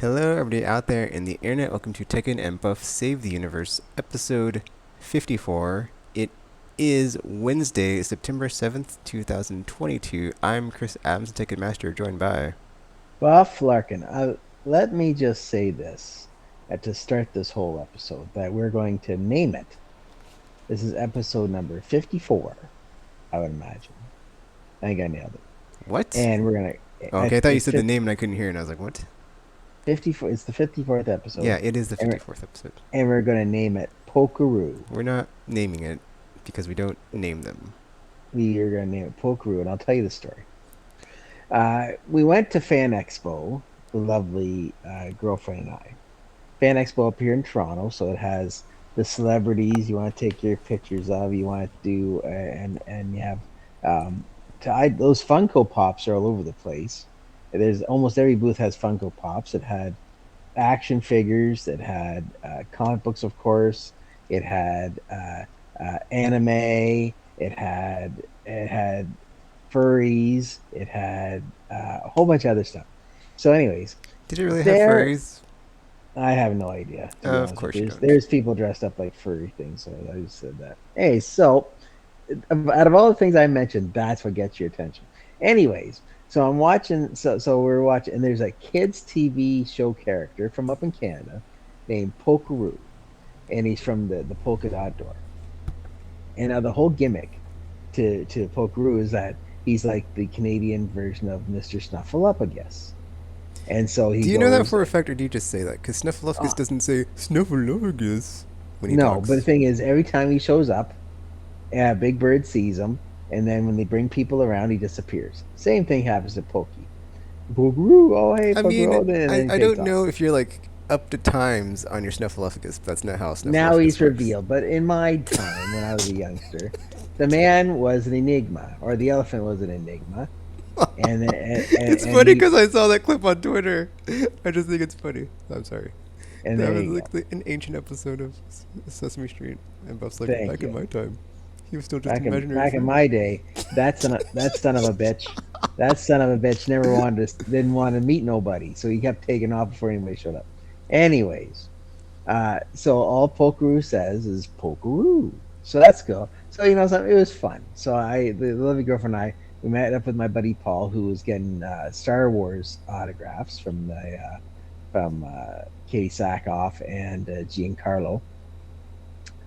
Hello, everybody out there in the internet. Welcome to TKKN and Buff Save the Universe, episode 54. It is Wednesday, September 7th, 2022. I'm Chris Adams, the Ticketmaster, joined by. Buff Larkin, let me just say this to start this whole episode that we're going to name it. This is episode number 54, I would imagine. I think I nailed it. What? And we're going Oh, to, okay, I thought you it's said the name and I couldn't hear it, and I was like, what? 54, it's the 54th Yeah, episode, it is the and we're, 54th episode. and we're going to name it Pokeru. We're not naming it because we don't name them. We are going to name it Pokeru, and I'll tell you the story. We went to Fan Expo, the lovely girlfriend and I. Fan Expo up here in Toronto, so it has the celebrities you want to take your pictures of, you want to do, and you have those Funko Pops are all over the place. There's almost every booth has Funko Pops. It had action figures. It had comic books, of course. It had anime. It had furries. It had a whole bunch of other stuff. So, anyways, Did it really have there furries? I have no idea, to be Of honest with course you you. don't. There's people dressed up like furry things, so I just said that. Hey, so out of all the things I mentioned, that's what gets your attention. Anyways, so I'm watching, so we're watching, and there's a kids' TV show character from up in Canada named Pokeru, and he's from the Polka Dot Door. And now the whole gimmick to Pokeru is that he's like the Canadian version of Mr. Snuffleupagus. And so he Do you know that goes, for a fact, or do you just say that? Because Snuffleupagus uh, doesn't say Snuffleupagus when he no, but the talks. thing is, every time he shows up, yeah, Big Bird sees him, and then when they bring people around, he disappears. Same thing happens to Pokey. Pokeroo, oh hey I mean, Pokeroo, and then he I takes don't off. know if you're like up to times on your Snuffleupagus, but that's not how Now Snuffleupagus he's works. revealed, but in my time when I was a youngster, the man was an enigma, or the elephant was an enigma, It's and funny he because I saw that clip on Twitter. I just think it's funny. I'm sorry. and That there was you like go. an ancient episode of Sesame Street, and Buff's like, Thank back in you. my time, he was still just an Back in imaginary back in friend. my day, that son of a bitch, that son of a bitch never wanted to didn't want to meet nobody, so he kept taking off before anybody showed up. Anyways, so all Pokeroo says is Pokeroo. So that's cool. So something, it was fun. So the lovely girlfriend and I, we met up with my buddy Paul, who was getting Star Wars autographs from Katie Sackhoff and Giancarlo,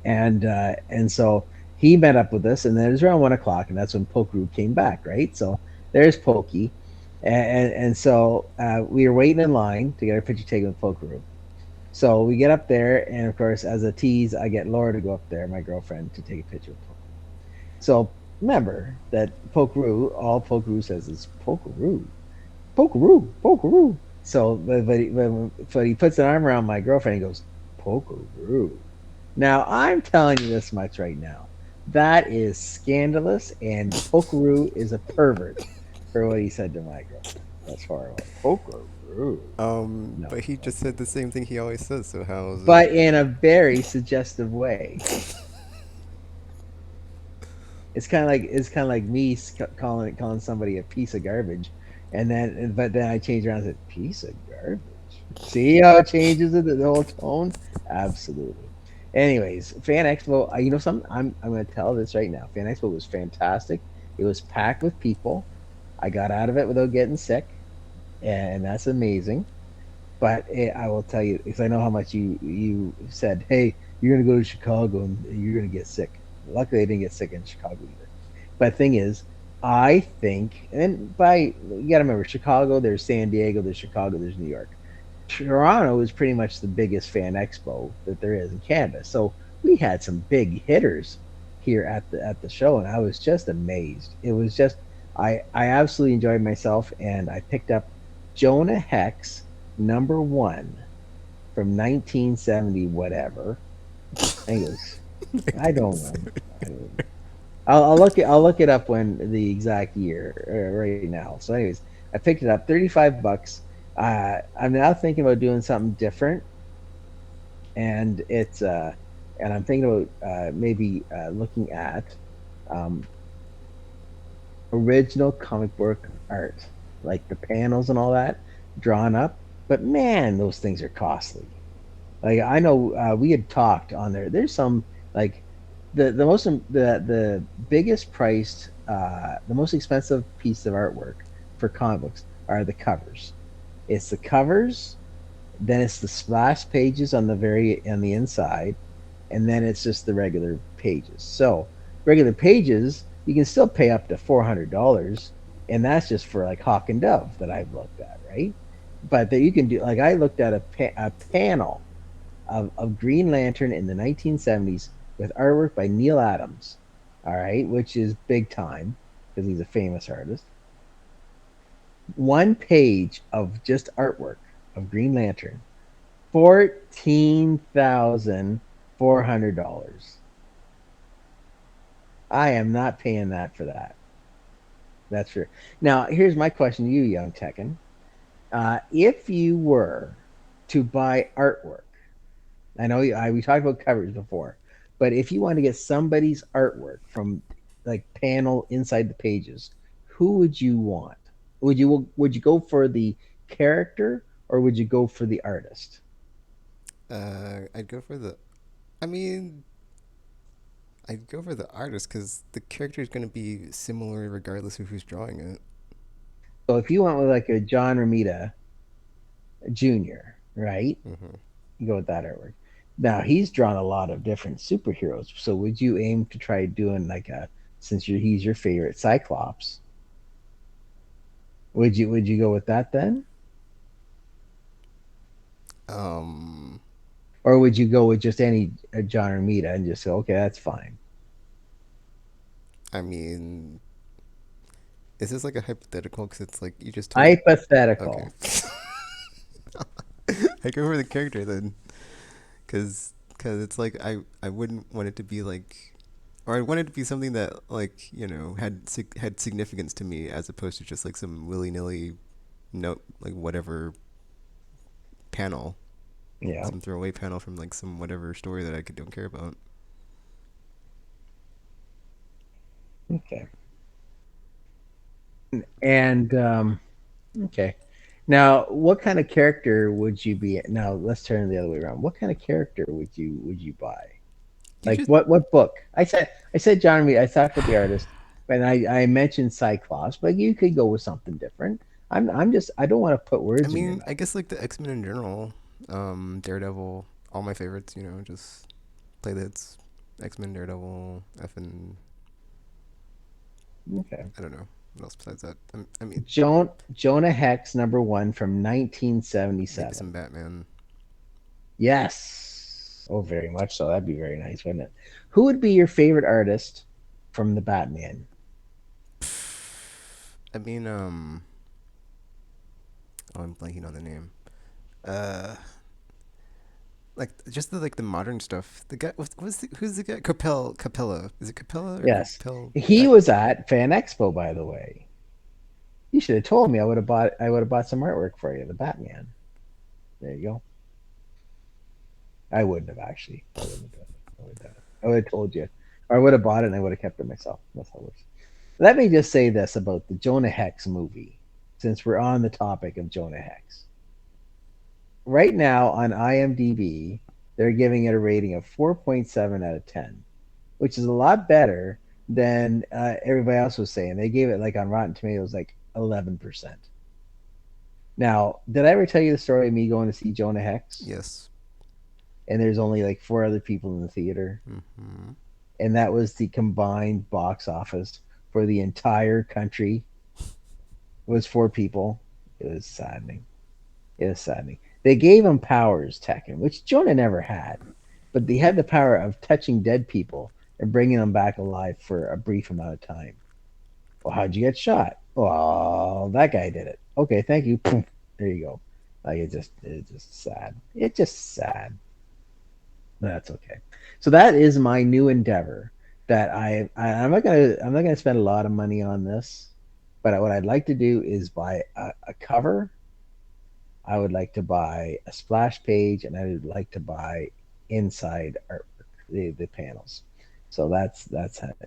and so he met up with us, and then it was around 1 o'clock, and that's when Pokeroo came back, right? So there's Pokey, and so we were waiting in line to get our picture taken with Pokeroo. So we get up there, and of course, as a tease, I get Laura to go up there, my girlfriend, to take a picture with Pokeroo. So remember that Pokeroo, all Pokeroo says is Pokeroo, Pokeroo, Pokeroo. So, but he puts an arm around my girlfriend and goes, Pokeroo. Now, I'm telling you this much right now. That is scandalous, and Pokeroo is a pervert for what he said to my girlfriend. That's horrible. Pokeroo. No, But he no. just said the same thing he always says. So how is it? But in a very suggestive way. It's kind of like me calling somebody a piece of garbage, but then I change around and said piece of garbage. See how it changes the whole tone? Absolutely. Anyways, Fan Expo. You know something? I'm going to tell this right now. Fan Expo was fantastic. It was packed with people. I got out of it without getting sick, and that's amazing. But I will tell you because I know how much you said. Hey, you're going to go to Chicago and you're going to get sick. Luckily, I didn't get sick in Chicago either. But the thing is, I think, and you got to remember, Chicago. There's San Diego. There's Chicago. There's New York. Toronto is pretty much the biggest fan expo that there is in Canada. So we had some big hitters here at the show, and I was just amazed. It was just I absolutely enjoyed myself, and I picked up Jonah Hex #1 from 1970 whatever. I think it was I don't know. I don't know. I'll look it up when the exact year right now. So anyways, I picked it up $35. I'm now thinking about doing something different, and I'm thinking about maybe looking at um, original comic book art, like the panels and all that drawn up. but man, those things are costly. Like I know we had talked on there. There's some like the biggest priced the most expensive piece of artwork for comic books are the covers. It's the covers, then it's the splash pages on the inside, and then it's just the regular pages. So regular pages you can still pay up to $400, and that's just for like Hawk and Dove that I've looked at, right? But that you can do like I looked at a panel of Green Lantern in the 1970s with artwork by Neil Adams, all right, which is big time because he's a famous artist. One page of just artwork of Green Lantern, $14,400. I am not paying that for that. That's true. Now, here's my question to you, young Tekken. If you were to buy artwork, I know we talked about covers before, but if you want to get somebody's artwork from like panel inside the pages, who would you want? Would you go for the character or would you go for the artist? I'd go for the. I mean, I'd go for the artist because the character is going to be similar regardless of who's drawing it. So if you went with like a John Romita Jr., right? Hmm. You go with that artwork. Now he's drawn a lot of different superheroes. So would you aim to try doing like a since he's your favorite Cyclops? Would you go with that then? Um, Or would you go with just any John Romita and just say, okay, that's fine? I mean, is this like a hypothetical? Because it's like you just told. Okay. Hypothetical. I go for the character then, because it's like I wouldn't want it to be like, or I want it to be something that like had significance to me as opposed to just like some willy nilly note like whatever panel, Yeah. some throwaway panel from like some whatever story that I could don't care about. Okay. And okay. Now, what kind of character would you be? Now, let's turn it the other way around. What kind of character would you buy? You Like just what book? I said John Romita. I talked about the artist, and I mentioned Cyclops, but you could go with something different. I don't want to put I words in your mean, I mouth. guess like the X Men in general, Daredevil, all my favorites. Just play the hits. X Men, Daredevil, F and Okay. I don't know what else besides that. I mean, Jonah Hex #1 from maybe some 1977. Batman. Yes. Oh, very much so. That'd be very nice, wouldn't it? Who would be your favorite artist from the Batman? I mean, oh, I'm blanking on the name. Uh, like just the modern stuff. The guy, who's the guy? Capella. Is it Capella or Yes. Capel? He That was at Fan Expo, by the way. You should have told me. I would have bought some artwork for you, the Batman. There you go. I wouldn't have actually. I wouldn't have done it. I would have told you. Or I would have bought it and I would have kept it myself. That's how it works. Let me just say this about the Jonah Hex movie, since we're on the topic of Jonah Hex. Right now on IMDb, they're giving it a rating of 4.7 out of 10, which is a lot better than everybody else was saying. They gave it like on Rotten Tomatoes like 11%. Now, did I ever tell you the story of me going to see Jonah Hex? yes. And there's only like four other people in the theater, Hmm. and that was the combined box office for the entire country. It was four people. It was saddening. It was saddening. They gave him powers, Tekken, which Jonah never had, but they had the power of touching dead people and bringing them back alive for a brief amount of time. Well, how'd you get shot? Well, that guy did it. Okay, thank you. Poof, there you go. Like it's just sad. It's just sad. That's okay. So that is my new endeavor. That I'm not gonna spend a lot of money on this, but what I'd like to do is buy a cover. I would like to buy a splash page, and I would like to buy inside artwork, the panels. So that's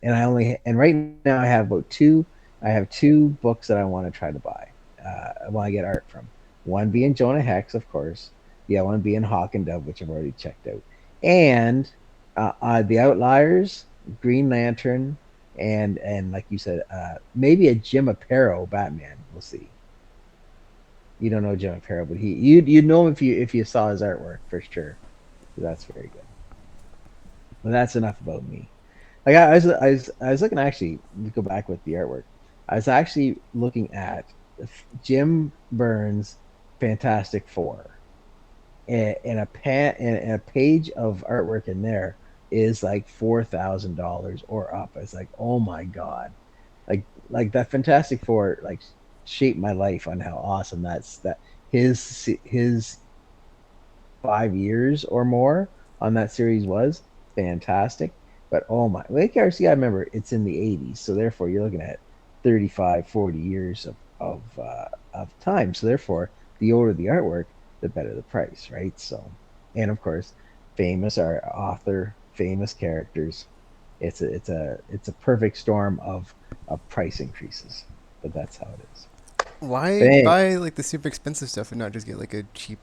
and right now I have about two. I have two books that I want to try to buy. I want to get art from. One being Jonah Hex, of course. The other one being Hawk and Dove, which I've already checked out. And the Outliers, Green Lantern, and like you said, maybe a Jim Aparo Batman. We'll see. You don't know Jim Aparo, but you'd know him if you saw his artwork for sure. That's very good. But that's enough about me. Like I was looking actually to go back with the artwork. I was actually looking at Jim Burns' Fantastic Four, and and a page of artwork in there is like $4,000 or up. It's like, oh my god, like that Fantastic Four like shaped my life on how awesome that his 5 years or more on that series was fantastic. But oh my, Lake RC, I remember it's in the 80s. So therefore, you're looking at 35, 40 years of time. So therefore, the older the artwork, the better the price, right? So, and of course, famous art author, famous characters. It's a perfect storm of price increases. But that's how it is. But Why anyway, buy like the super expensive stuff and not just get like a cheap,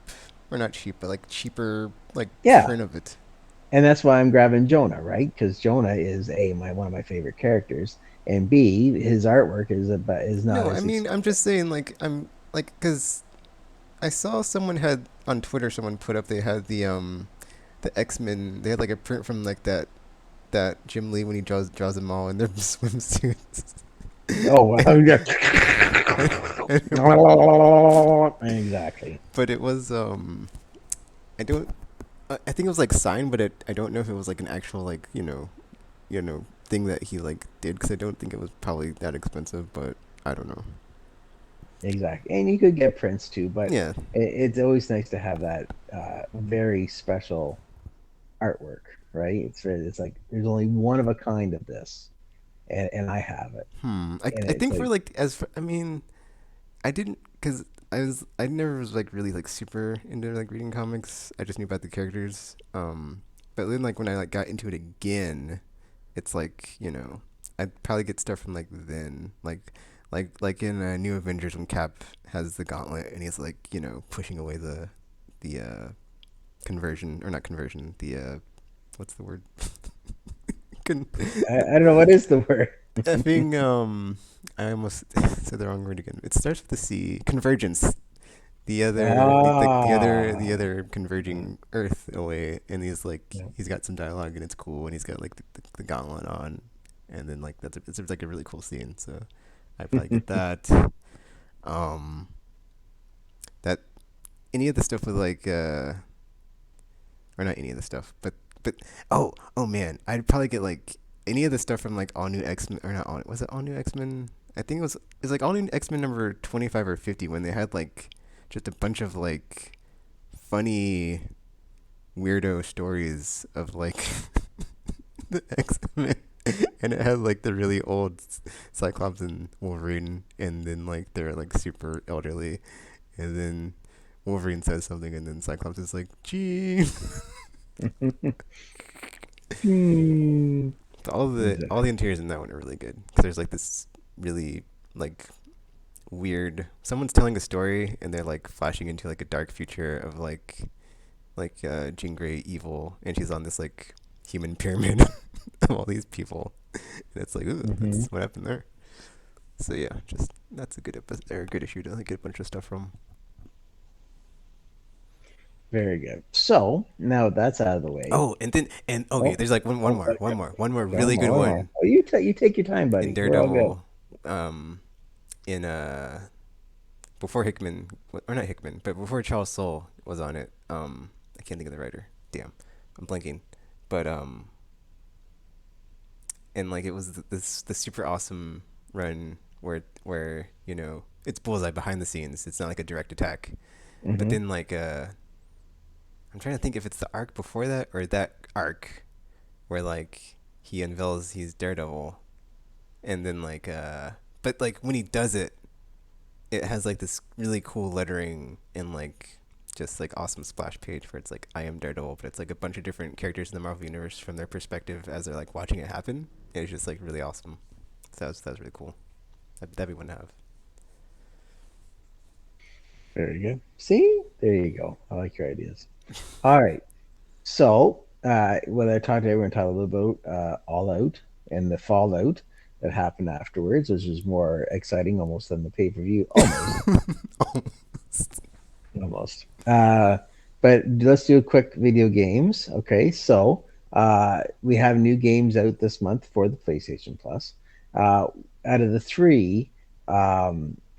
or not cheap, but like cheaper like yeah, print of it? and that's why I'm grabbing Jonah, right? Because Jonah is my one of my favorite characters, and B, his artwork is not No, I as mean I'm expensive. just saying like I'm like because I saw someone had on Twitter someone put up they had the X-Men, they had like a print from like that Jim Lee when he draws them all in their swimsuits. Oh well, and, yeah. and, and, Exactly. but it was I don't I think it was like signed, but I don't know if it was like an actual like thing that he like did, because I don't think it was probably that expensive, but I don't know. Exactly. And you could get prints too, but Yeah. it's always nice to have that very special artwork, right? It's like there's only one of a kind of this, and I have it, and I it's think for like, like I mean I didn't, because I never was like really like super into like reading comics. I just knew about the characters. But then like when I like got into it again, it's like I'd probably get stuff from like then like in New Avengers when Cap has the gauntlet and he's like pushing away the conversion, or not conversion, the what's the word? Con- I don't know what is the word. Effing I almost said the wrong word again. It starts with the C. Convergence. The Ah, other converging Earth away, and he's got some dialogue and it's cool, and he's got like the gauntlet on, and then like it's like a really cool scene. So I probably get that. Um, that any of the stuff with like or not any of the stuff, but oh man, I'd probably get like any of the stuff from like All New X Men, or not all, was it All New X Men? I think it was like All New X Men number 25 or 50, when they had like just a bunch of like funny weirdo stories of like the X Men. And it had like the really old Cyclops and Wolverine, and then like they're like super elderly, and then Wolverine says something, and then Cyclops is like, "Gee." Hmm. All the interiors in that one are really good, because there's like this really like weird. Someone's telling a story and they're like flashing into like a dark future of Jean Grey evil, and she's on this like human pyramid of all these people, and it's like, ooh, Hmm. that's what happened there. So yeah, just that's a good episode, or a good issue to like get a bunch of stuff from. Very good. So now that's out of the way. Oh, and okay, Oh, there's like oh, one more one really good more, one more. one Oh, you take your time, in buddy. We're all good. Daredevil. In before Hickman, or not Hickman, but before Charles Soule was on it. I can't think of the writer. Damn, I'm blanking. But and like it was this super awesome run where it's Bullseye behind the scenes. It's not like a direct attack. But Hmm. then like I'm trying to think if it's the arc before that, or that arc where like he unveils he's Daredevil, and then but like when he does it, it has like this really cool lettering and like just like awesome splash page where it's like I am Daredevil, but it's like a bunch of different characters in the Marvel universe from their perspective as they're like watching it happen. And it's just like really awesome. So that was really cool. That'd be one to have. Very good. See, there you go. I like your ideas. All right. So, what I talked to everyone talked a little about All Out and the fallout that happened afterwards, which is more exciting almost than the pay per view. Almost, almost. But let's do a quick video games. Okay, so we have new games out this month for the PlayStation Plus. Out of the three,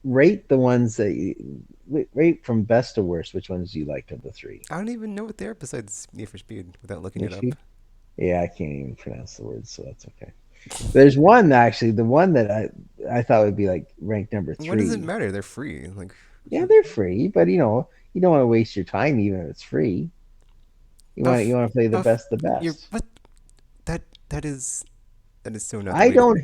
rate the ones that rate from best to worst. Which ones do you liked of the three? I don't even know what they are besides Need for Speed without looking it up. Maybe. Yeah, I can't even pronounce the words, so that's okay. There's one actually, the one that I thought would be like ranked number What does it three. matter? They're free. Like, Yeah, they're free, but you don't want to waste your time even if it's free. You buff, want to play the buff. best, the You're best. what? That that is that is so not the way to.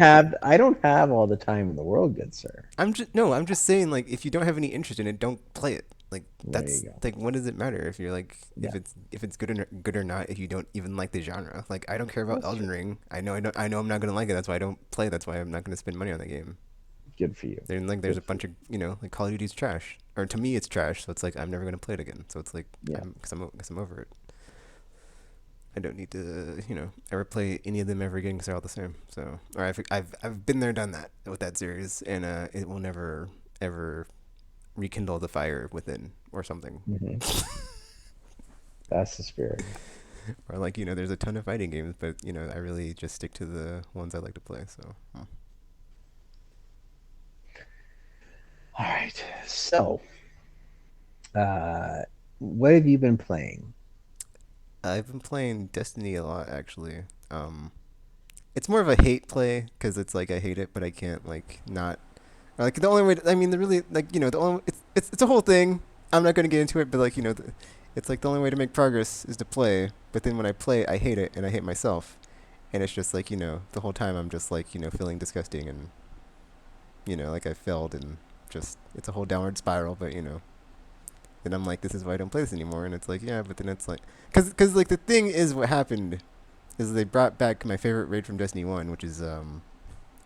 I don't have all the time in the world, good sir. I'm just no. I'm just saying, like, if you don't have any interest in it, don't play it. Like, There you that's go. like, what does it matter if you're like, Yeah, if it's good or not if you don't even like the genre? Like, I don't care about that's Elden true. Ring. I know I'm not gonna like it. That's why I don't play. That's why I'm not gonna spend money on that game. Good for you. There's Good a for you. bunch of like Call of Duty's trash, or to me it's trash. So it's like I'm never gonna play it again. So it's like Yeah, cause I'm over it. I don't need to ever play any of them ever again because they're all the same. So or I've been there, done that with that series, and it will never ever rekindle the fire within or something. hmm that's the spirit. Or like there's a ton of fighting games, but I really just stick to the ones I like to play. So All right. So, uh, what have you been playing? I've been playing Destiny a lot actually. It's more of a hate play because it's like I hate it, but I can't like not. Like the only way, I mean, the really like the only it's a whole thing. I'm not gonna get into it, but like it's like the only way to make progress is to play. But then when I play, I hate it and I hate myself, and it's just like the whole time I'm just like feeling disgusting and like I failed and just it's a whole downward spiral. But then I'm like, this is why I don't play this anymore, and it's like yeah, but then it's like because like the thing is what happened is they brought back my favorite raid from Destiny One, which is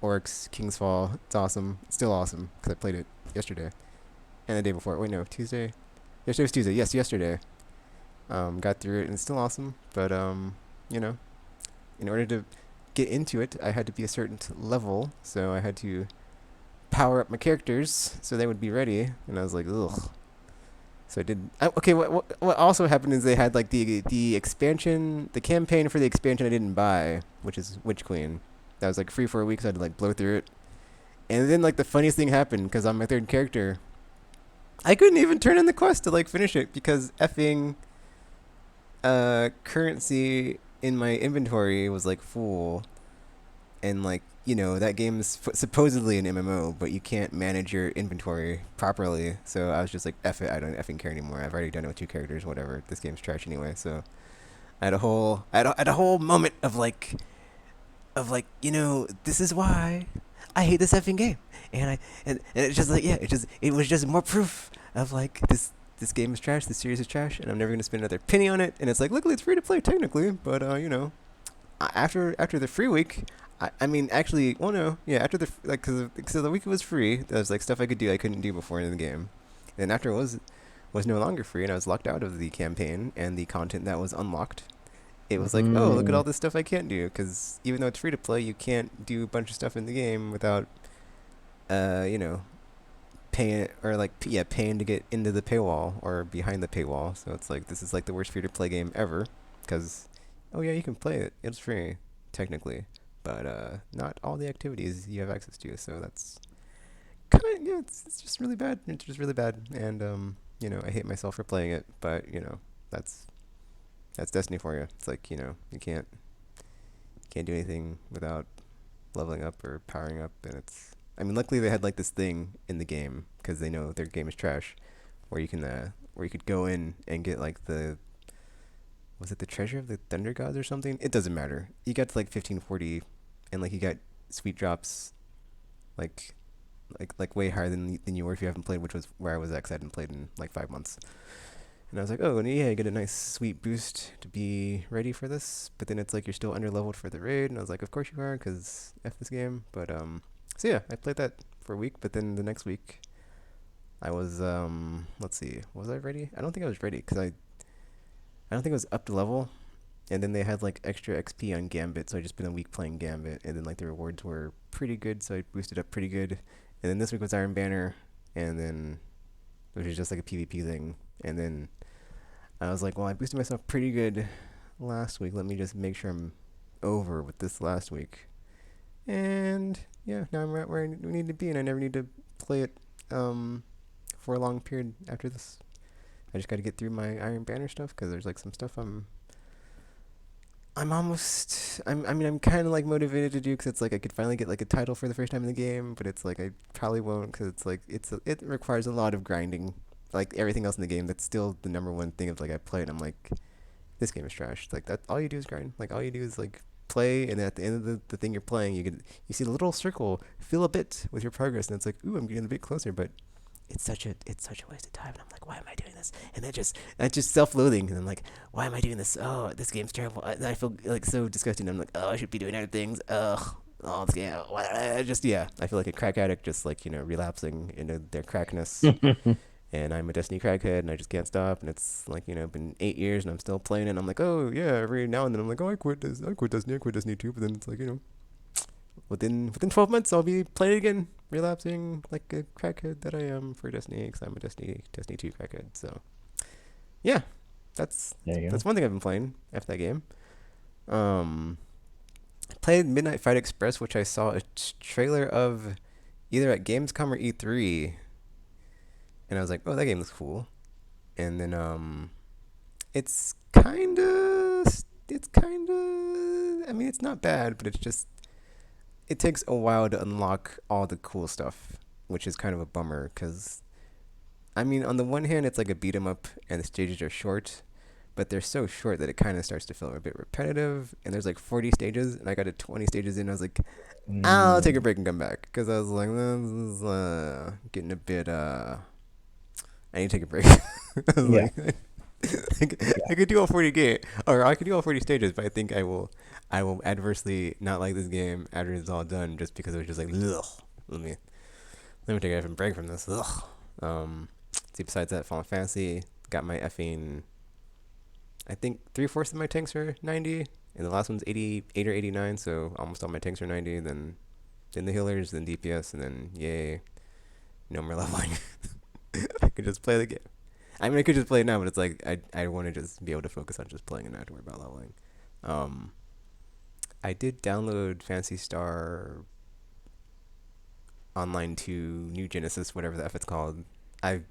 Oryx King's Fall. It's awesome. It's still awesome because I played it yesterday and the day before. Wait, no, Tuesday. Yesterday was Tuesday. Yes, yesterday. Got through it and it's still awesome. But you know, in order to get into it, I had to be a certain level, so I had to power up my characters so they would be ready. And I was like, ugh. So I did. Okay, what also happened is they had like the expansion, the campaign for the expansion I didn't buy, which is Witch Queen. That was like free for a week, so I had to like blow through it. And then like the funniest thing happened because I'm my third character. I couldn't even turn in the quest to like finish it because effing currency in my inventory was like full, and like that game's supposedly an MMO, but you can't manage your inventory properly. So I was just like, F it, I don't effing care anymore. I've already done it with two characters, whatever. This game's trash anyway. So I had a whole moment of like this is why I hate this effing game, and it's just like yeah, it was just more proof of like this game is trash, this series is trash, and I'm never gonna spend another penny on it. And it's like, luckily it's free to play technically, but after the free week, I mean actually, well no, yeah, after the like because the week it was free, there was like stuff I could do I couldn't do before in the game, and after it was no longer free, and I was locked out of the campaign and the content that was unlocked. It was like, oh, look at Mm, all this stuff I can't do because even though it's free to play, you can't do a bunch of stuff in the game without, uh, you know, paying or like yeah, paying to get into the paywall or behind the paywall. So it's like this is like the worst free to play game ever because, oh yeah, you can play it. It's free technically, but not all the activities you have access to. So that's kind of yeah, it's just really bad. It's just really bad, and I hate myself for playing it, but that's that's Destiny for you. It's like you can't do anything without leveling up or powering up, and it's. I mean, luckily they had like this thing in the game because they know their game is trash, where you could go in and get like the was it the treasure of the Thunder Gods or something? It doesn't matter. You got to like 1540, and like you got sweet drops like like way higher than you were if you haven't played, which was where I was at 'cause I hadn't played in like 5 months. And I was like, oh, and yeah, I get a nice sweet boost to be ready for this. But then it's like you're still under leveled for the raid, and I was like, of course you are, because F this game. But so yeah, I played that for a week, but then the next week I was let's see, was I ready? I don't think I was ready because I don't think I was up to level. And then they had like extra XP on Gambit, so I just spent a week playing Gambit, and then like the rewards were pretty good, so I boosted up pretty good. And then this week was Iron Banner, and then which is just like a PvP thing. And then I was like, well, I boosted myself pretty good last week. Let me just make sure I'm over with this last week. And yeah, now I'm right where I need to be, and I never need to play it for a long period after this. I just got to get through my Iron Banner stuff because there's like some stuff I'm almost. I mean, I'm kind of like motivated to do because it's like I could finally get like a title for the first time in the game, but it's like I probably won't because it's like it requires a lot of grinding. Like everything else in the game, that's still the number one thing of like I play and I'm like, this game is trash. Like that, all you do is grind. Like all you do is like play, and at the end of the thing you're playing, you see the little circle fill a bit with your progress, and it's like, ooh, I'm getting a bit closer, but it's such a waste of time, and I'm like, why am I doing this? And that's just self-loathing, and I'm like, why am I doing this? Oh, this game's terrible. I feel like so disgusting. I'm like, oh, I should be doing other things. Ugh. Oh, this game. Yeah. I feel like a crack addict, just like relapsing into their crackness. And I'm a Destiny crackhead, and I just can't stop. And it's like been 8 years, and I'm still playing it. And I'm like, oh yeah, every now and then I'm like, oh, I quit Destiny, I quit Destiny too. But then it's like within 12 months I'll be playing it again, relapsing like a crackhead that I am for Destiny, because I'm a Destiny 2 crackhead. So yeah, that's There you go. that's one thing I've been playing after that game. Um, played Midnight Fight Express, which I saw a trailer of either at Gamescom or E3, and I was like, oh, that game looks cool. And then it's kind of, I mean, it's not bad, but it's just it takes a while to unlock all the cool stuff, which is kind of a bummer because I mean, on the one hand, it's like a beat 'em up, and the stages are short, but they're so short that it kind of starts to feel a bit repetitive. And there's like 40 stages, and I got to 20 stages in. I was like, I'll take a Mm, break and come back because I was like, this is getting a bit. I need to take a break. I was yeah, like, I could do all 40 or I could do all 40 stages, but I think I will adversely not like this game after it's all done, just because it was just like, ugh. Let me let me take a break from this. Ugh. See, besides that, Final Fantasy got my effing. I think 3/4 of my tanks are 90, and the last one's 88 or 89, so almost all my tanks are 90. Then the healers, then DPS, and then yay, no more leveling. I could just play the game. I mean, I could just play it now, but it's like I want to just be able to focus on just playing and not have to worry about leveling. Um, I did download Fantasy Star Online 2 New Genesis, whatever the F it's called. I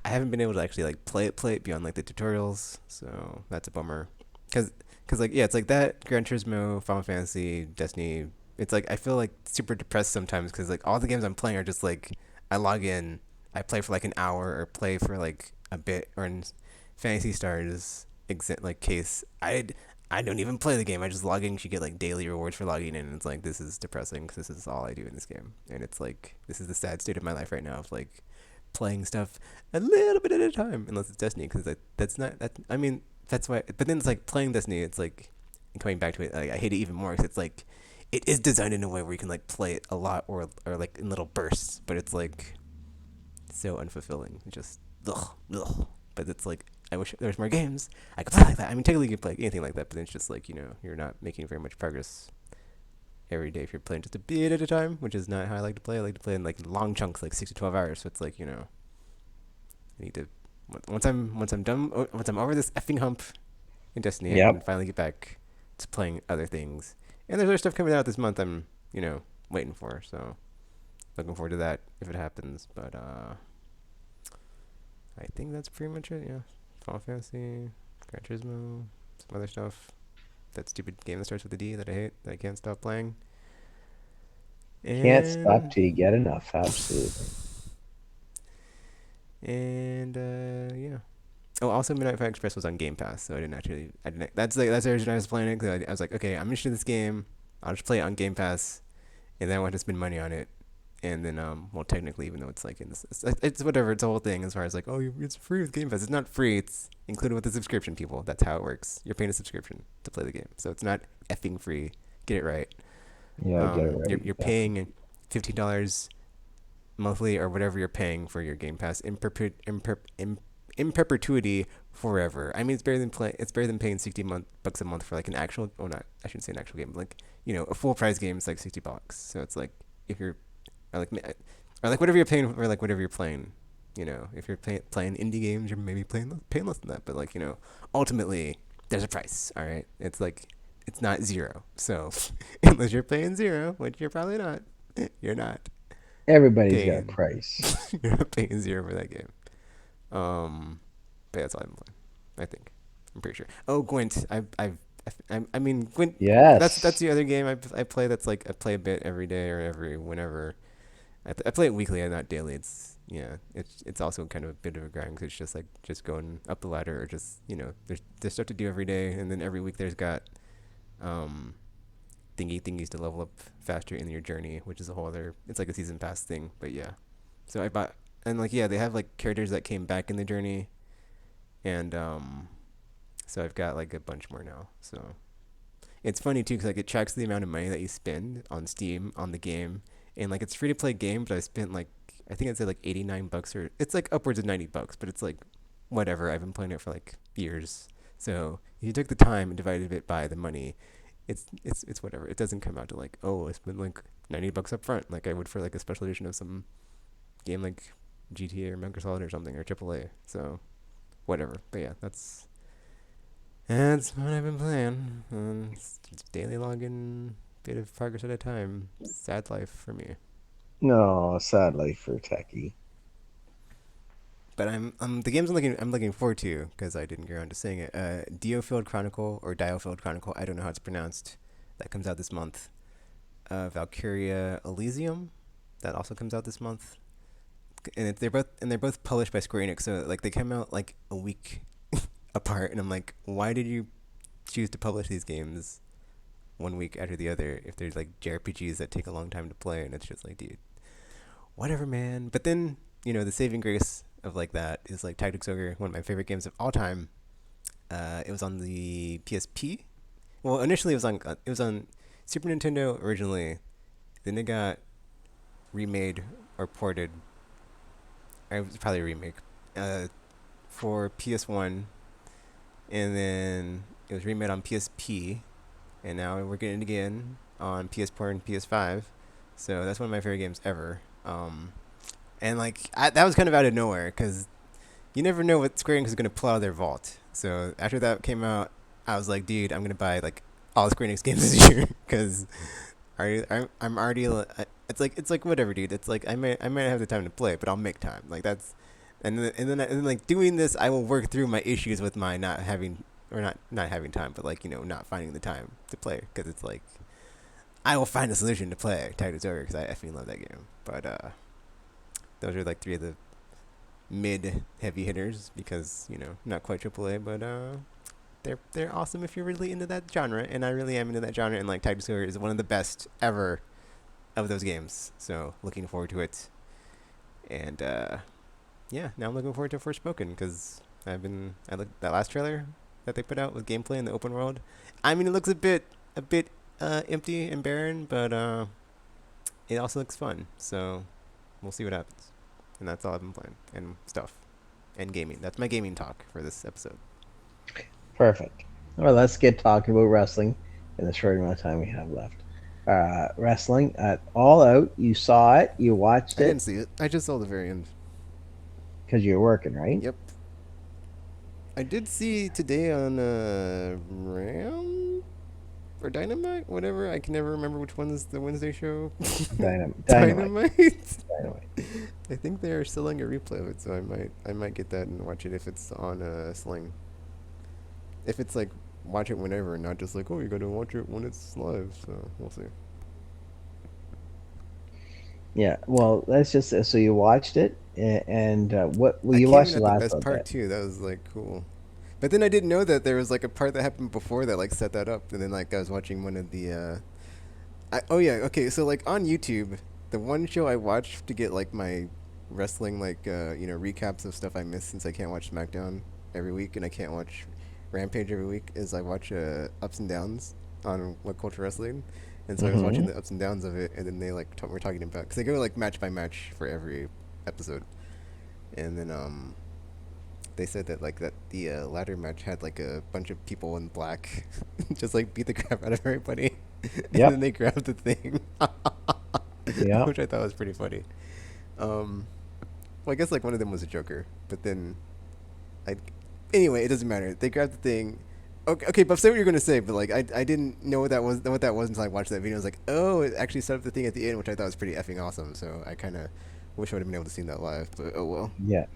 I haven't been able to actually like play it beyond like the tutorials, so that's a bummer. Cause like yeah, it's like that Gran Turismo, Final Fantasy, Destiny. It's like I feel like super depressed sometimes because like all the games I'm playing are just like I log in, I play for like an hour or play for like a bit. Or in Fantasy Stars like case, I don't even play the game. I just log in. You get like daily rewards for logging in, and it's like this is depressing because this is all I do in this game, and it's like this is the sad state of my life right now of like playing stuff a little bit at a time, unless it's Destiny, because that's not that. I mean, that's why. But then it's like playing Destiny. It's like coming back to it. Like I hate it even more because it's like it is designed in a way where you can like play it a lot or like in little bursts, but it's like so unfulfilling. It's just ugh, ugh. But it's like I wish there was more games I could play like that. I mean, technically you could play anything like that, but then it's just like you're not making very much progress every day if you're playing just a bit at a time, which is not how I like to play. I like to play in like long chunks, like 6 to 12 hours. So it's like I need to once I'm over this effing hump in Destiny, I can yep. finally get back to playing other things. And there's other stuff coming out this month. I'm waiting for. So looking forward to that if it happens. But I think that's pretty much it. Yeah, Final Fantasy, Gran Turismo, some other stuff. That stupid game that starts with a D that I hate that I can't stop playing. Can't stop And till you get enough. Absolutely. yeah. Oh, also Midnight Fight Express was on Game Pass, so I didn't. That's the reason I was playing it. Cause I was like, okay, I'm interested in this game. I'll just play it on Game Pass, and then I want to spend money on it. And then well, technically, even though it's like it's whatever. It's a whole thing as far as like, oh, it's free with Game Pass. It's not free. It's included with the subscription. People, that's how it works. You're paying a subscription to play the game, so it's not effing free. Get it right. Yeah, get it You're right. you're Yeah. paying $15 monthly or whatever you're paying for your Game Pass in perpetuity forever. I mean, it's better than paying $60 a month for like an actual. Oh, not I shouldn't say an actual game. Like a full price game is like $60. So it's like if you're or like whatever you're paying for, like whatever you're playing. If you're playing indie games, you're maybe paying less than that. But like ultimately there's a price. All right, it's like it's not zero. So unless you're paying zero, which you're probably not, you're not Everybody's got a paying. price. You're not paying zero for that game. But that's all I've been playing. I think I'm pretty sure. Oh, Gwent. I mean Gwent. That's Yes. the other game I play. That's like I play a bit every day or every whenever. I play it weekly and not daily. It's also kind of a bit of a grind because it's just like just going up the ladder or just there's stuff to do every day and then every week there's got um thingies to level up faster in your journey, which is a whole other. It's like a season pass thing. But yeah, so I bought and like they have like characters that came back in the journey and so I've got like a bunch more now. So it's funny too because like it tracks the amount of money that you spend on Steam on the game, and like it's free to play game, but I spent like I think I'd say like $89 or it's like upwards of $90, but it's like whatever. I've been playing it for like years, so if you took the time and divided it by the money, it's whatever. It doesn't come out to like I spent like $90 up front like I would for like a special edition of some game like GTA or Metal Gear Solid or something or AAA. So whatever. But yeah, that's what I've been playing. It's daily login, bit of progress at a time. Sad life for me. No, sadly for Techie. But the games I'm looking forward to because I didn't get around to saying it. Diofield Chronicle or Diofield Chronicle. I don't know how it's pronounced. That comes out this month. Valkyria Elysium. That also comes out this month. And they're both published by Square Enix. So like they come out like a week apart, and I'm like, why did you choose to publish these games one week after the other if there's like JRPGs that take a long time to play? And it's just like, dude, whatever, man. But then the saving grace of like that is like Tactics Ogre, one of my favorite games of all time. It was on the PSP. Well, initially it was on Super Nintendo originally. Then it got remade or ported. It was probably a remake for PS1, and then it was remade on PSP, and now we're getting it again on PS4 and PS5. So that's one of my favorite games ever. And like that was kind of out of nowhere because you never know what Square Enix is gonna pull out of their vault. So after that came out, I was like, dude, I'm gonna buy like all the Square Enix games this year because I'm already. It's like whatever, dude. It's like I might have the time to play, but I'll make time. Like that's, and then like doing this, I will work through my issues with my not having or not having time, but like not finding the time to play because it's like I will find a solution to play Tactics Ogre because I effing love that game. But those are like three of the mid heavy hitters because not quite AAA, but they're awesome if you're really into that genre, and I really am into that genre, and like Tactics Ogre is one of the best ever of those games. So looking forward to it, and yeah, now I'm looking forward to Forspoken because I looked that last trailer that they put out with gameplay in the open world. I mean, it looks a bit empty and barren, but it also looks fun. So we'll see what happens, and that's all I've been playing and stuff and gaming. That's my gaming talk for this episode. Perfect. Well, let's get talking about wrestling in the short amount of time we have left. Wrestling at All Out. You saw it. You watched I didn't it see it. I just saw the very end. because you're working, right? Yep. I did see today on Ram or Dynamite, whatever. I can never remember which one is the Wednesday show. Dynamite. Dynamite. Dynamite. I think they are selling a replay of it, so I might get that and watch it if it's on Sling. If it's like watch it whenever and not just like you got to watch it when it's live. So we'll see. Yeah. Well, that's just so you watched it, and what? Well, I you came watched in the at the last best little part bit too. That was like cool. But then I didn't know that there was like a part that happened before that like set that up. And then like I was watching one of the oh yeah, okay. So like on YouTube, the one show I watch to get like my wrestling like recaps of stuff I missed since I can't watch SmackDown every week and I can't watch Rampage every week is I watch Ups and Downs on What Culture Wrestling, And so I was watching Mm-hmm. the ups and downs of it, and then they like were talking about because they go like match by match for every episode, and then they said that like that the ladder match had like a bunch of people in black just like beat the crap out of everybody, and then Yep. they grabbed the thing, Yep. which I thought was pretty funny. Um, well, I guess like one of them was a Joker, but then I anyway, it doesn't matter. They grabbed the thing. Okay, okay, but say what you're gonna say. But like, I didn't know what that was until I watched that video. I was like, oh, it actually set up the thing at the end, which I thought was pretty effing awesome. So I kind of wish I would have been able to see that live. But oh well. Yeah.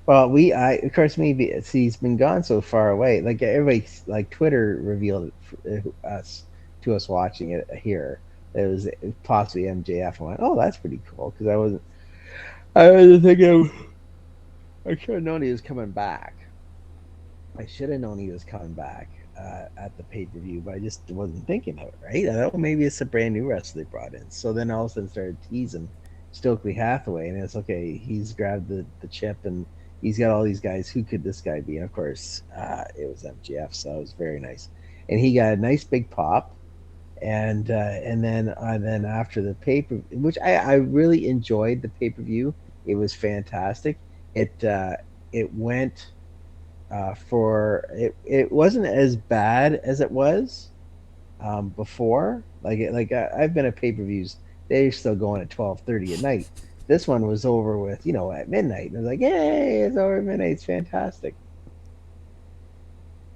Well, of course, maybe see, he's been gone so far away. Like everybody, like Twitter revealed it us to us watching it here. It was possibly MJF. I went, oh, that's pretty cool because I wasn't thinking. I should have known he was coming back. I should have known he was coming back at the pay per view, but I just wasn't thinking of it. Right? I thought, well, maybe it's a brand new wrestler they brought in. So then all of a sudden started teasing Stokely Hathaway, and it's okay. He's grabbed the chip, and he's got all these guys. Who could this guy be? And of course, it was MGF. So it was very nice, and he got a nice big pop. And then after the paper, which I really enjoyed the pay per view. It was fantastic. It went for it wasn't as bad as it was before. I've been at pay per views; they're still going at 12:30 at night. This one was over with, at midnight. And I was like, "Yay! It's over at midnight. It's fantastic."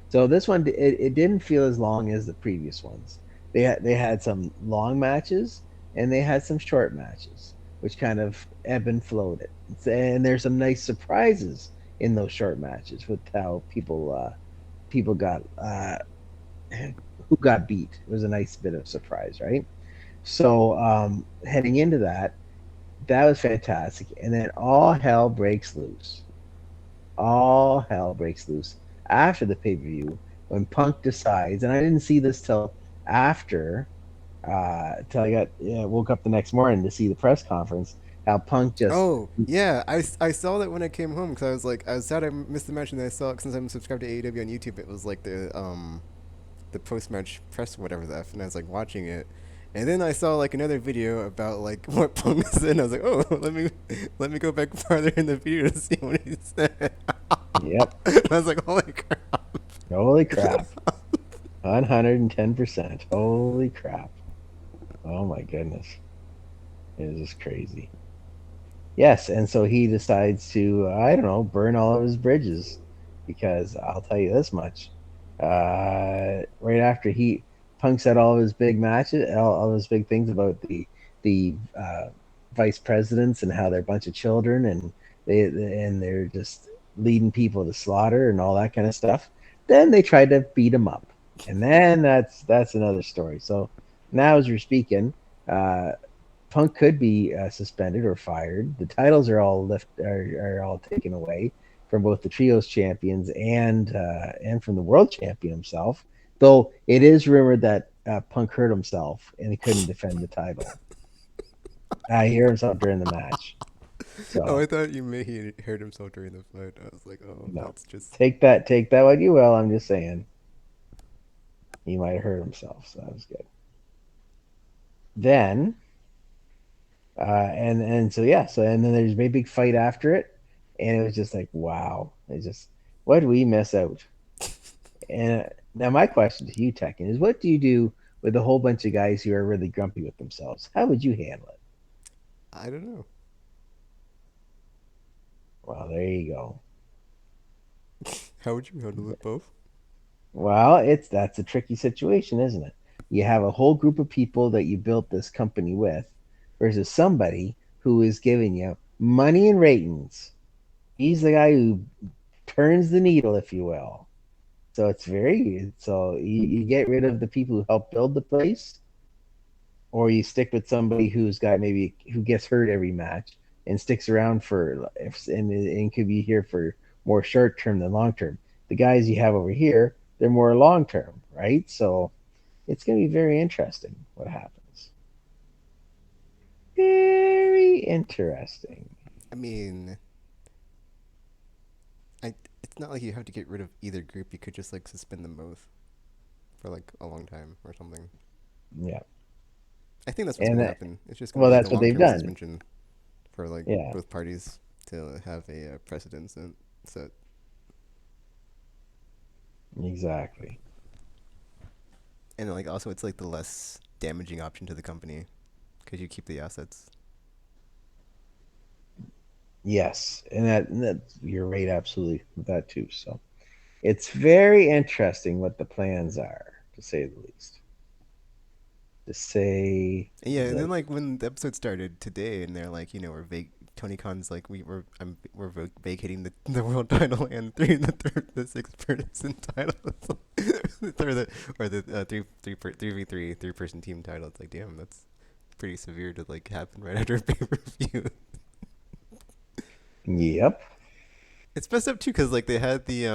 So this one, it didn't feel as long as the previous ones. They had some long matches and they had some short matches, which kind of ebb and flowed it. And there's some nice surprises in those short matches with how people got who got beat. It was a nice bit of surprise, right? So heading into that was fantastic, and then all hell breaks loose. All hell breaks loose after the pay per view when Punk decides, and I didn't see this after till I got woke up the next morning to see the press conference. How Punk just Oh yeah, I saw that when I came home because I was like I was sad I missed the match and then I saw it since I'm subscribed to AEW on YouTube. It was like the post match press whatever the f, and I was like watching it, and then I saw like another video about like what Punk said. And I was like, oh, let me go back farther in the video to see what he said. yep, I was like, holy crap. holy crap, 110%, holy crap, oh my goodness, it is just crazy. Yes, and so he decides to, I don't know, burn all of his bridges because I'll tell you this much. Right after Punk said all of his big matches, all of his big things about the vice presidents and how they're a bunch of children and they're just leading people to slaughter and all that kind of stuff. Then they tried to beat him up, and then that's another story. So now, as we're speaking, uh, Punk could be suspended or fired. The titles are all taken away from both the trios champions and from the world champion himself. Though it is rumored that Punk hurt himself and he couldn't defend the title. He hurt himself during the match. Oh, I So thought he hurt himself during the fight. I was like, oh, no, that's just. take that what you will. I'm just saying he might have hurt himself. So that was good. Then and so yeah, so and then there's a big fight after it, and it was just like wow, it's just what do we miss out? And now my question to you, Tekken, is what do you do with a whole bunch of guys who are really grumpy with themselves? How would you handle it? I don't know. Well, there you go. How would you handle it both? Well, it's that's a tricky situation, isn't it? You have a whole group of people that you built this company with versus somebody who is giving you money and ratings. He's the guy who turns the needle, if you will. So it's very so you get rid of the people who help build the place, or you stick with somebody who's got maybe who gets hurt every match and sticks around and could be here for more short term than long term. The guys you have over here, they're more long term, right? So it's going to be very interesting what happens. Very interesting. I mean, I it's not like you have to get rid of either group. You could just like suspend them both for like a long time or something. Yeah. I think that's what's and going to that, happen. It's just going to well, be like a that's what long they've term done. suspension for like Yeah, both parties to have a precedence and set. exactly. And like also, it's like the less damaging option to the company because you keep the assets. Yes, and that you're right, absolutely with that too. So it's very interesting what the plans are, to say the least. To say And yeah, and the then like when the episode started today, and they're like, Tony Khan's like, we're vacating the world title and the sixth person title, or the three v three person team title. It's like, damn, that's pretty severe to like happen right after a pay per view. yep, It's messed up too because like they had the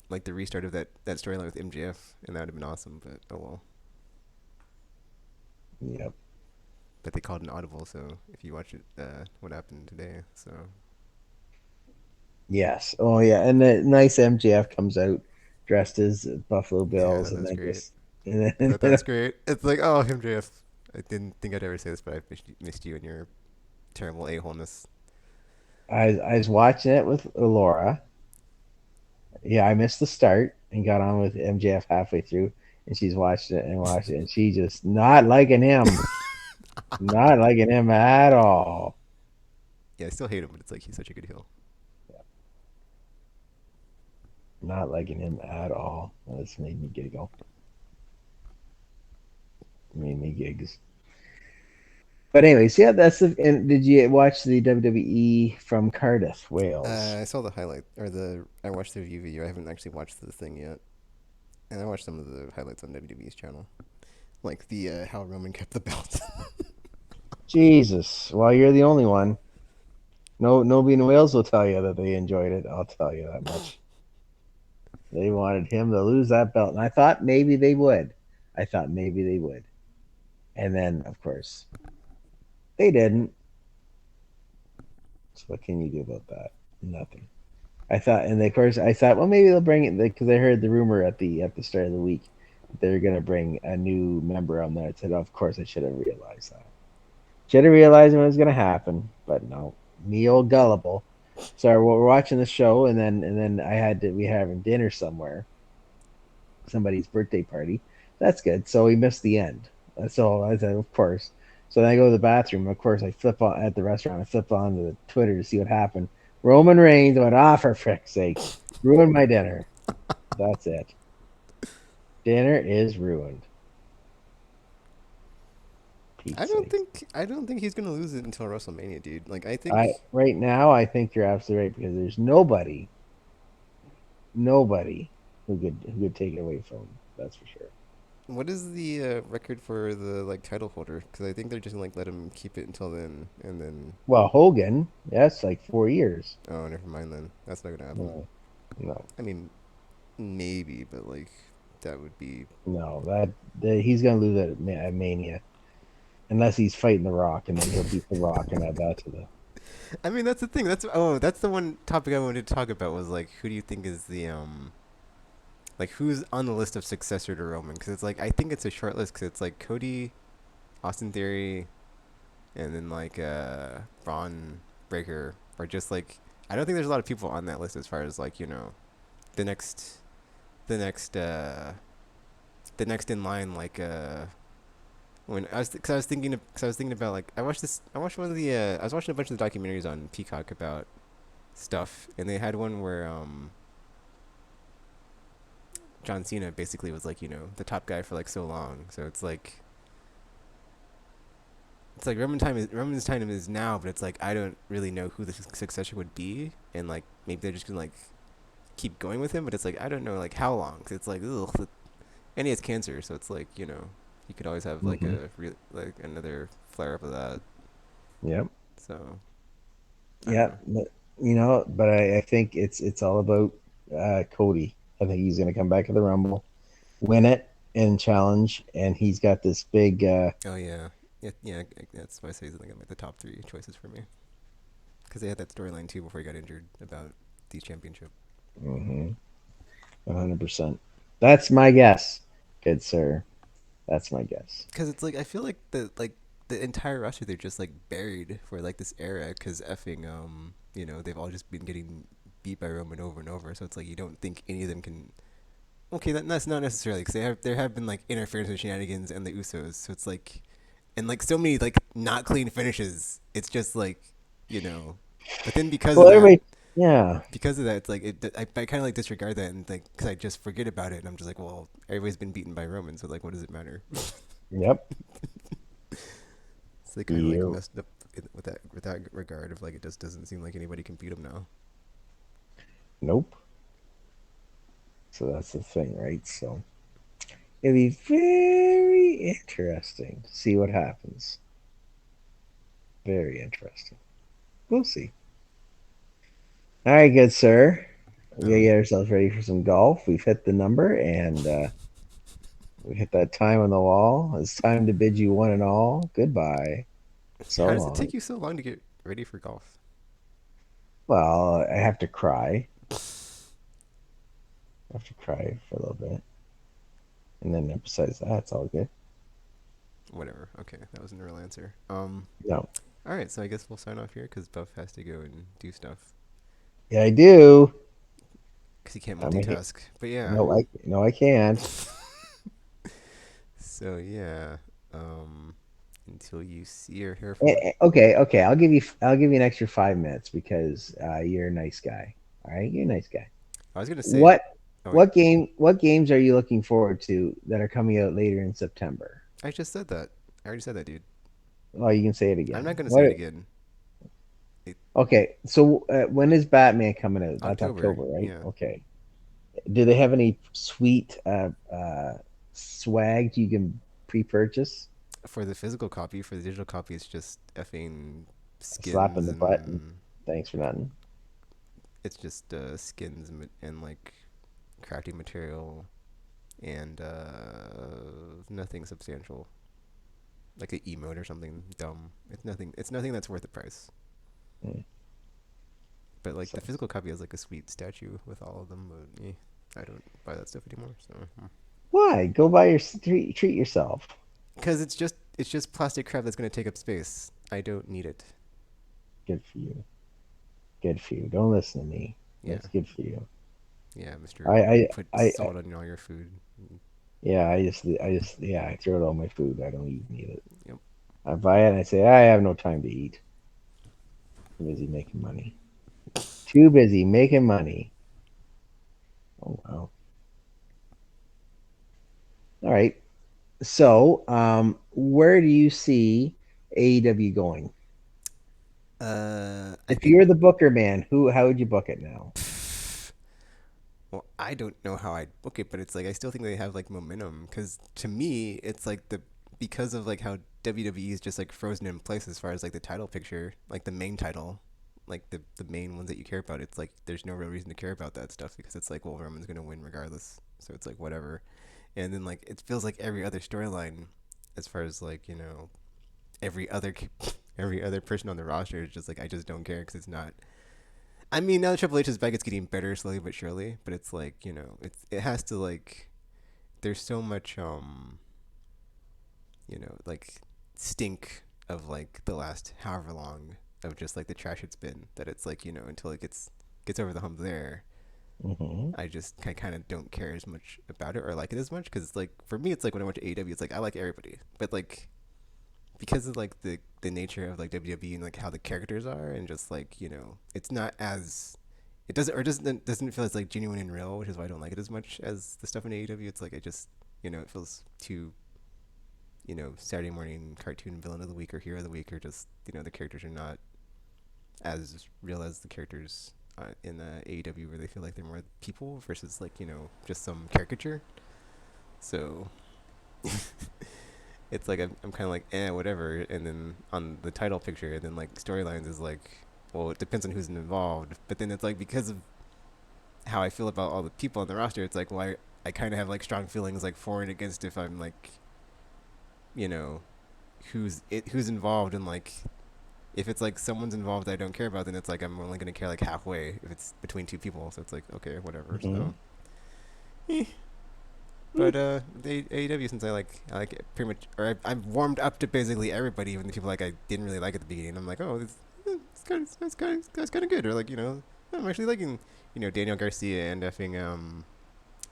like the restart of that storyline with MJF, and that would have been awesome. But oh well. yep. But they called an audible, so if you watch it, what happened today? So Yes. Oh yeah, and the nice MJF comes out dressed as Buffalo yeah, I Bills, thought that and was then great. just and I then thought that was great. It's like, oh, MJF. I didn't think I'd ever say this, but I missed you and your terrible a holeness. I was watching it with Laura. Yeah, I missed the start and got on with MJF halfway through, and she's watching it and watching it, and she just not liking him at all. Yeah, I still hate him, but it's like he's such a good heel. Not liking him at all. This made me giggle. Made me gigs. But anyways, yeah, that's the. And did you watch the WWE from Cardiff, Wales? I saw the highlight or the I watched the review video. I haven't actually watched the thing yet, and I watched some of the highlights on WWE's channel, like the how Roman kept the belt. Jesus, well, you're the only one. No, nobody in Wales will tell you that they enjoyed it. I'll tell you that much. They wanted him to lose that belt, and I thought maybe they would. I thought maybe they would, and then of course they didn't. So what can you do about that? Nothing. I thought, and of course I thought, well, maybe they'll bring it because I heard the rumor at the start of the week that they're gonna bring a new member on there. I said, of course I should have realized that. Should have realized when it was gonna happen, but no, me old gullible. So we're watching the show, and then we having dinner somewhere, somebody's birthday party. That's good. So we missed the end. So I said, of course. So then I go to the bathroom. Of course, I flip on at the restaurant. I flip on the Twitter to see what happened. Roman Reigns went off for frick's sake. Ruined my dinner. That's it. Dinner is ruined. Pete's sake. I don't think he's gonna lose it until WrestleMania, dude. Like I think I right now I think you're absolutely right because there's nobody who could take it away from him. That's for sure. what is the record for the like title holder? Because I think they're just gonna like let him keep it until then, and then Well, Hogan, yes, like 4 years. oh, never mind then. That's not gonna happen. No, no, I mean, maybe, but like that would be. no. That he's gonna lose at Mania unless he's fighting The Rock, and then he'll beat The Rock and add that to the. I mean, that's the thing. That's the one topic I wanted to talk about was like, who do you think is the like who's on the list of successor to Roman? Because it's like I think it's a short list because it's like Cody, Austin Theory, and then like Braun Breaker, or just like I don't think there's a lot of people on that list as far as like the next the next the next in line like when because I was thinking about like I watched one of the I was watching a bunch of the documentaries on Peacock about stuff, and they had one where John Cena basically was like the top guy for like so long, so it's like Roman's time is now, but it's like I don't really know who the successor would be, and like maybe they're just gonna like keep going with him, but it's like I don't know like how long, cause it's like ugh, and he has cancer, so it's like you could always have like Mm-hmm. like another flare up of that, Yep. so I don't know. Yep. But I think it's all about Cody. I think he's gonna come back to the Rumble, win it, and challenge, and he's got this big. Oh yeah, yeah. That's why I say he's like the top three choices for me because they had that storyline too before he got injured about the championship. 100%. That's my guess, good sir. That's my guess. Because it's like I feel like the entire roster they're just like buried for like this era because effing they've all just been getting beat by Roman over and over. So it's like you don't think any of them can. Okay, that's not necessarily because there have been like interference and shenanigans and the Usos. So it's like and like so many like not clean finishes. It's just like you know, but then Well, everybody, yeah, because of that, it's like I kind of like disregard that and like because I just forget about it and I'm just like, well, everybody's been beaten by Roman, so like, what does it matter? yep. It's like kind of like You, messed up with that regard of like it just doesn't seem like anybody can beat him now. nope. So that's the thing, right? So it'll be very interesting to see what happens. Very interesting. We'll see. All right, good sir. We gotta Um, get ourselves ready for some golf. We've hit the number and we hit that time on the wall. It's time to bid you one and all goodbye. So how does it take long. you so long to get ready for golf? Well, I have to cry. I have to cry for a little bit. And then besides that, it's all good. Whatever. Okay, that wasn't a real answer. No. All right, so I guess we'll sign off here because Buff has to go and do stuff Yeah, I do. because he can't I mean, multitask. But yeah. no, I can't. So yeah. Um, until you see or hear from. Okay. I'll give you an extra 5 minutes because you're a nice guy. All right, you're a nice guy. I was gonna say. What Oh wait, what games are you looking forward to that are coming out later in September? I just said that. I already said that, dude. Oh, you can say it I'm again. not gonna say it What? again. It, Okay, so when is Batman coming out? That's October. October, right? Yeah. Okay. Do they have any sweet swag you can pre-purchase? For the physical copy, for the digital copy, it's just effing A slap in skins the butt and and thanks for nothing. it's just skins and like crafting material and nothing substantial, like an emote or something dumb. It's nothing. It's nothing that's worth the price. Hmm, But like the sucks. physical copy has like a sweet statue with all of them. But I don't buy that stuff anymore. So Why? Go buy your treat yourself. because it's just plastic crap that's gonna take up space. I don't need it. Good for you. Good for you. Don't listen to me. Yeah, That's good for you. yeah, I Mister. I Put I salt on all your food. yeah. I just yeah. I throw it on my food. I don't even eat it. Yep. I buy it and I say I have no time to eat. Too busy making money. Too busy making money. Oh wow. All right. So, where do you see AEW going? I If think. you're the booker man, how would you book it now? Well, I don't know how I'd book it, but it's like I still think they have like momentum because to me, it's like the because of like how WWE is just like frozen in place as far as like the title picture, like the main title, like the main ones that you care about. It's like there's no real reason to care about that stuff because it's like well Roman's gonna win regardless, so it's like whatever. And then like it feels like every other storyline, as far as like every other every other person on the roster is just like I just don't care because it's not. I mean, now that Triple H's back, it's getting better slowly but surely. But it's like it has to like. There's so much like stink of like the last however long of just like the trash it's been that it's like until it gets over the hump there. Hmm. I kind of don't care as much about it or like it as much because it's like for me it's like when I went to AEW it's like I like everybody but like because of like the nature of like WWE and like how the characters are and just like it's not as it doesn't feel as like genuine and real, which is why I don't like it as much as the stuff in AEW. It's like it just it feels too Saturday morning cartoon villain of the week or hero of the week or just the characters are not as real as the characters in AEW where they feel like they're more people versus like just some caricature. So it's like I'm kind of like whatever, and then on the title picture, and then like storylines is like well it depends on who's involved, but then it's like because of how I feel about all the people on the roster, it's like well I kind of have like strong feelings like for and against if I'm like you know who's involved and like if it's like someone's involved that I don't care about, then it's like I'm only gonna care like halfway if it's between two people. So it's like okay, whatever. Hmm. So, eh. But the AEW, since I like it pretty much, or I'm warmed up to basically everybody, even the people like I didn't really like at the beginning. I'm like, oh, that's kind of good, or like I'm actually liking Daniel Garcia and effing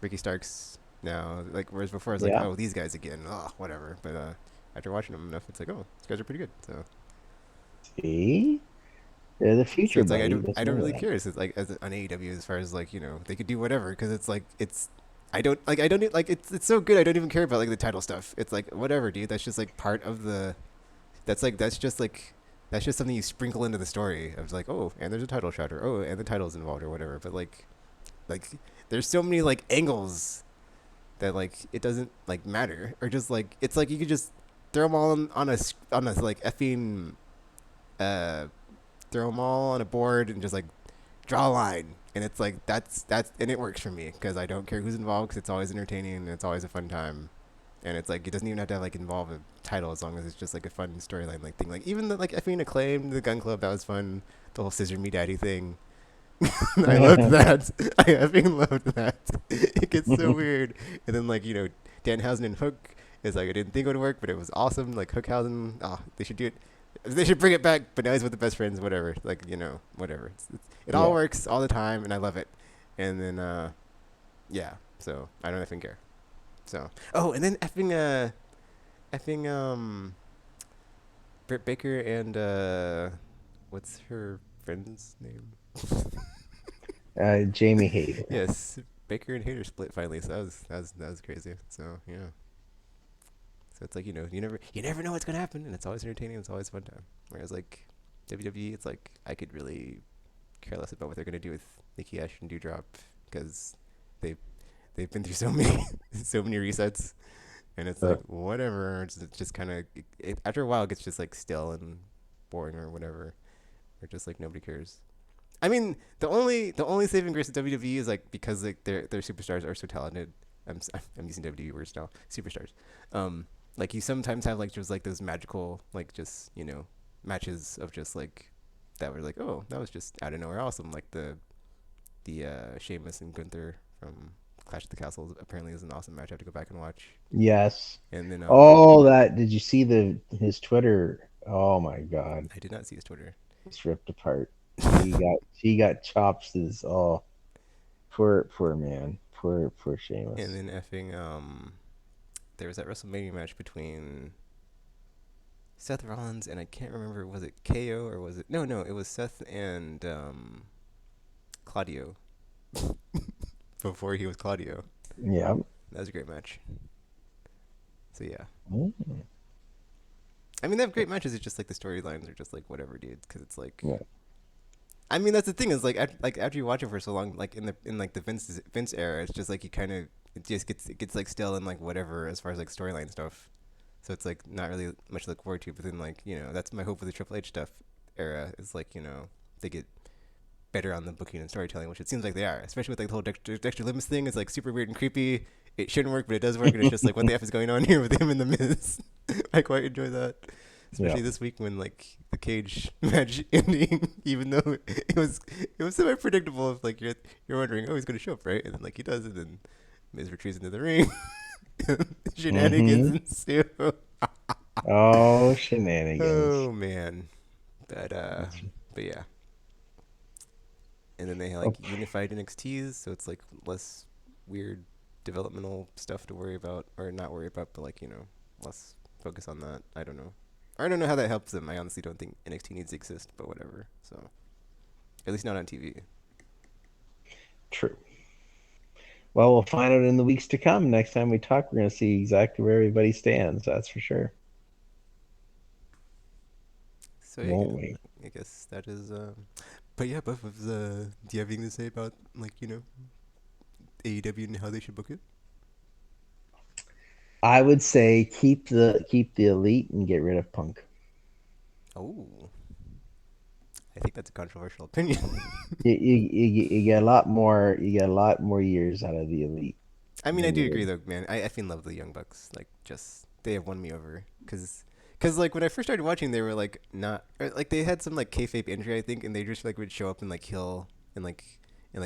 Ricky Starks now. Like whereas before I was like, Yeah. oh, these guys again, oh whatever. But after watching them enough, it's like, oh, these guys are pretty good. See, they're the So future, it's like buddy. Just I don't remember really that. care. It's like on AEW as far as like they could do whatever because it's like I don't like it's so good I don't even care about like the title stuff. It's like whatever, dude. That's just like part of the that's just something you sprinkle into the story of like, oh, and there's a title shot, or oh, and the title's involved or whatever. But like there's so many like angles that like it doesn't like matter, or just like it's like you could just throw them all on a like effing uh throw them all on a board and just like draw a line. And it's like that's and it works for me because I don't care who's involved because it's always entertaining and it's always a fun time. And it's like it doesn't even have to have like involve a title as long as it's just like a fun storyline like thing. Like even the like effing Acclaim, the Gun Club, that was fun. The whole Scissor Me Daddy thing. I loved that. I effing loved that. It gets so weird. And then like Danhausen and Hook is like I didn't think it would work, but it was awesome. Like Hookhausen, oh, they should do it. They should bring it back, but now he's with the best friends. Whatever, like whatever. It all Yeah. works all the time, and I love it. And then yeah. So I don't effing care. So and then effing Britt Baker and what's her friend's name? Jamie Hayter. Yes, Baker and Hater split finally. So that was crazy. So yeah. So it's like you never know what's gonna happen, and it's always entertaining. It's always a fun time. Whereas like WWE, it's like I could really care less about what they're gonna do with Nikki Ash and Dewdrop because they they've been through so many so many resets, and it's Uh, like whatever. It's just kind of after a while it gets just like still and boring or whatever, or just like nobody cares. I mean, the only saving grace of WWE is like because like their superstars are so talented. I'm using WWE words now. Superstars. Um, like you sometimes have like just like those magical like just matches of just like that were like, oh, that was just out of nowhere awesome. Like the Sheamus and Gunther from Clash of the Castles apparently is an awesome match. I have to go back and watch. yes. And then Oh, that did you see the his Twitter? Oh my God, I did not see his Twitter. it's ripped apart. He got chops. His poor man, poor And Sheamus. then effing there was that WrestleMania match between Seth Rollins and I can't remember, was it KO or was it no, it was Seth and Claudio before he was Claudio. Yeah. That was a great match. So yeah, Mm, I mean they have great matches. It's just like the storylines are just like whatever, dude. Because it's like, yeah. I mean that's the thing is like like after you watch it for so long, like in like the Vince era, it's just like you kind of it gets like still in like whatever as far as like storyline stuff. So it's like not really much to look forward to. But then like that's my hope with the Triple H stuff era is like they get better on the booking and storytelling, which it seems like they are, especially with like the whole Dexter Limbs thing. It's like super weird and creepy. It shouldn't work, but it does work, and it's just like what the f is going on here with him and the Miz. I quite enjoy that, Yeah. especially this week when like the cage match ending, even though it was semi predictable. If like you're wondering, oh, he's gonna show up, right? And then like he does, and then Miz retreats into the ring. Shenanigans Mm-hmm. ensue. Oh, shenanigans. Oh man, but but yeah. And then they Oh, like unified NXTs, so it's like less weird developmental stuff to worry about, or not worry about, but like less focus on that. I don't know. I don't know how that helps them. I honestly don't think NXT needs to exist, but whatever. So at least not on TV. true. Well, we'll find out in the weeks to come. Next time we talk, we're going to see exactly where everybody stands. That's for sure. So yeah, Won't we? I guess that is. But yeah, Buff, do you have anything to say about like AEW and how they should book it? I would say keep the elite and get rid of Punk. Oh, I think that's a controversial opinion. You get a lot more. You get a lot more years out of the elite I mean, I than do you agree would. though, man. I feel love the Young Bucks. Like, just they have won me over. Cause like when I first started watching, they were like not like they had some like kayfabe injury, I think, and they just like would show up and like kill and like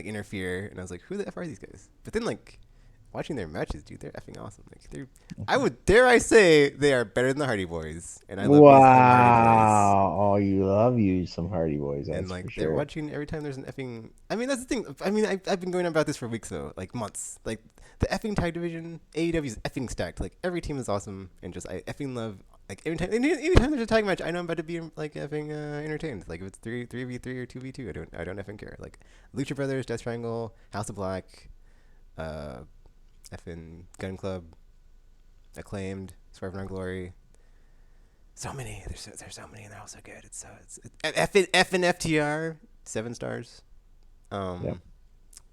interfere, and I was like, who the f are these guys? But then like watching their matches, dude, they're effing awesome. Like I would dare I say they are better than the Hardy Boys, and I love me some Hardy Boys. Wow. Oh, you love you some Hardy Boys, And that's like for they're sure. watching every time there's an effing. I mean, that's the thing. I mean, I've been going on about this for weeks though, like months. Like the effing tag division, AEW is effing stacked. Like every team is awesome, and just I effing love. Like anytime there's a tag match, I know I'm about to be like effing entertained. Like if it's three v three or 2v2, I don't effing care. Like Lucha Brothers, Death Triangle, House of Black, uh, effing Gun Club, Acclaimed, Swerve and Glory. So many. There's so many, and they're all so good. F and FTR 7 stars. Yep. Um,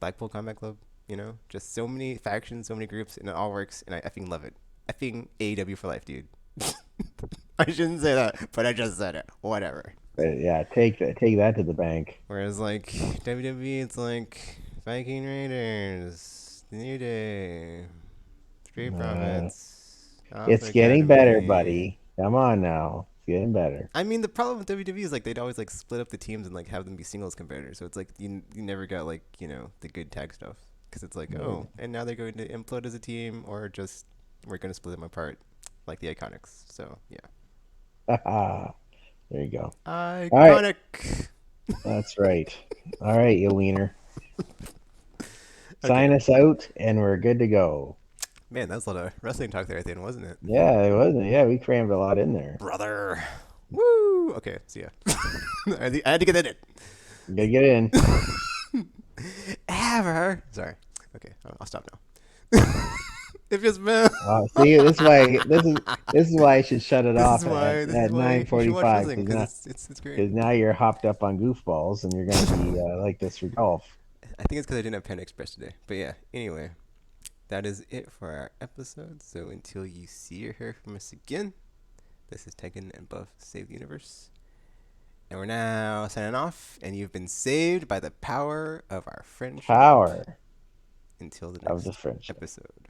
Blackpool Combat Club. You know, just so many factions, so many groups, and it all works, and I effing love it. Effing AEW for life, dude. I shouldn't say that, but I just said it. Whatever. But yeah, take that to the bank. Whereas like WWE, it's like Viking Raiders, The New Day, Street Uh, Profits, Alpha it's getting better, Academy. buddy. Come on now. It's getting better. I mean, the problem with WWE is like they'd always like split up the teams and like have them be singles competitors. So it's like you never got like the good tag stuff because it's like No. oh, and now they're going to implode as a team or just we're going to split them apart like the Iconics. So yeah, There you go. All right. iconic. That's right. All right, you wiener. Okay, Sign us out and we're good to go. man, that was a lot of wrestling talk there at the end, wasn't it, Yeah, it wasn't. Yeah, we crammed a lot in there. brother? Woo. Okay, see ya. I had to get that Gotta get in. in. Ever. Sorry. Okay, I'll stop now. If just man. See, this is why I should shut it This is off at, why. This is at why you should watch 9:45 wrestling because it's great. because now you're hopped up on goofballs and you're gonna be like this for golf. I think it's because I didn't have Panda Express today. But yeah. Anyway, that is it for our episode. So until you see or hear from us again, this is Tekken and Buff Save the Universe, and we're now signing off. And you've been saved by the power of our friendship. Power Until the of the next friendship. episode.